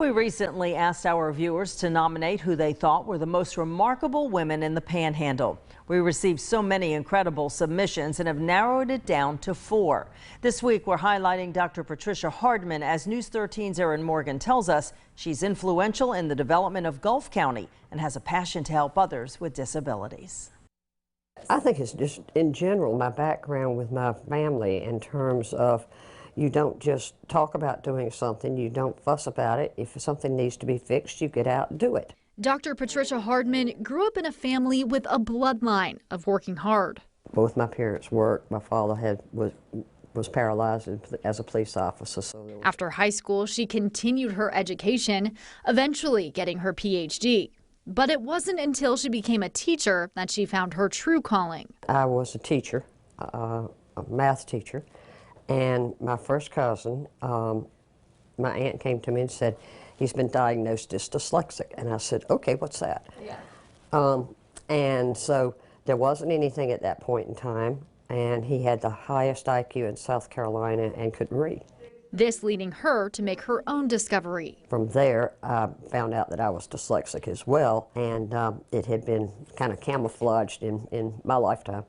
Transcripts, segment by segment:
We recently asked our viewers to nominate who they thought were the most remarkable women in the Panhandle. We received so many incredible submissions and have narrowed it down to 4. This week, we're highlighting Dr. Patricia Hardman. As News 13's Erin Morgan tells us, she's influential in the development of Gulf County and has a passion to help others with disabilities. I think it's just, in general, my background with my family in terms of you don't just talk about doing something, you don't fuss about it. If something needs to be fixed, you get out and do it. Dr. Patricia Hardman grew up in a family with a bloodline of working hard. Both my parents worked. My father was paralyzed as a police officer. After high school, she continued her education, eventually getting her PhD. But it wasn't until she became a teacher that she found her true calling. I was a teacher, a math teacher. And my first cousin, my aunt came to me and said, he's been diagnosed as dyslexic. And I said, okay, what's that? Yeah. And so there wasn't anything at that point in time. And he had the highest IQ in South Carolina and couldn't read. This leading her to make her own discovery. From there, I found out that I was dyslexic as well. And it had been kind of camouflaged in my lifetime.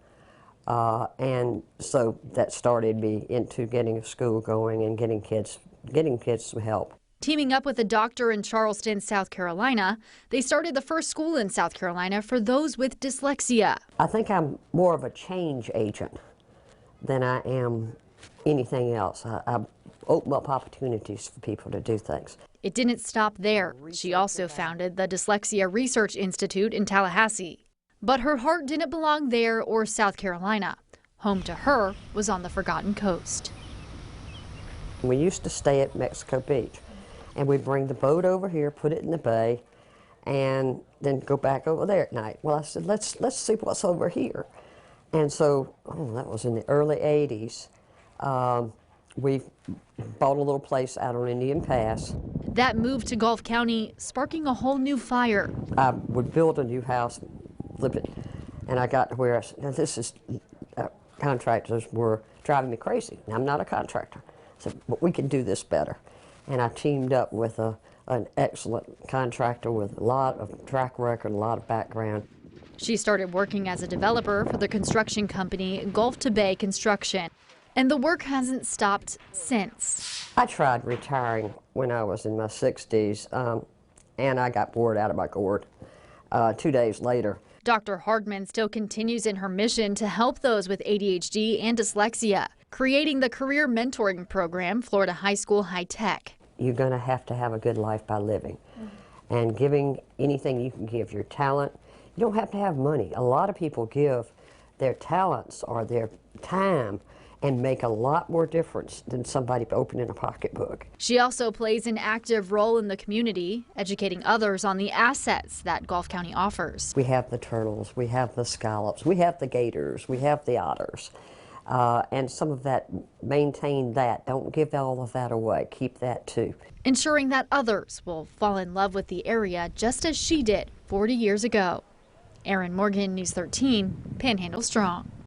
And so that started me into getting a school going and getting kids some help. Teaming up with a doctor in Charleston, South Carolina, they started the first school in South Carolina for those with dyslexia. I think I'm more of a change agent than I am anything else. I open up opportunities for people to do things. It didn't stop there. She also founded the Dyslexia Research Institute in Tallahassee. But her heart didn't belong there or South Carolina. Home to her was on the Forgotten Coast. We used to stay at Mexico Beach, and we'd bring the boat over here, put it in the bay, and then go back over there at night. Well, I said, let's see what's over here. And so, that was in the early 80s. We bought a little place out on Indian Pass. That move to Gulf County sparking a whole new fire. I would build a new house, flip it, and I got to where I said, now this is, contractors were driving me crazy. And I'm not a contractor. I said, but we can do this better. And I teamed up with an excellent contractor with a lot of track record, a lot of background. She started working as a developer for the construction company Gulf to Bay Construction. And the work hasn't stopped since. I tried retiring when I was in my 60s, and I got bored out of my gourd 2 days later. Dr. Hardman still continues in her mission to help those with ADHD and dyslexia, creating the career mentoring program, Florida High School High Tech. You're going to have a good life by living. And giving anything you can give, your talent. You don't have to have money. A lot of people give their talents or their time and make a lot more difference than somebody opening a pocketbook. She also plays an active role in the community, educating others on the assets that Gulf County offers. We have the turtles, we have the scallops, we have the gators, we have the otters. And some of that, maintain that. Don't give all of that away. Keep that too. Ensuring that others will fall in love with the area just as she did 40 years ago. Erin Morgan, News 13, Panhandle Strong.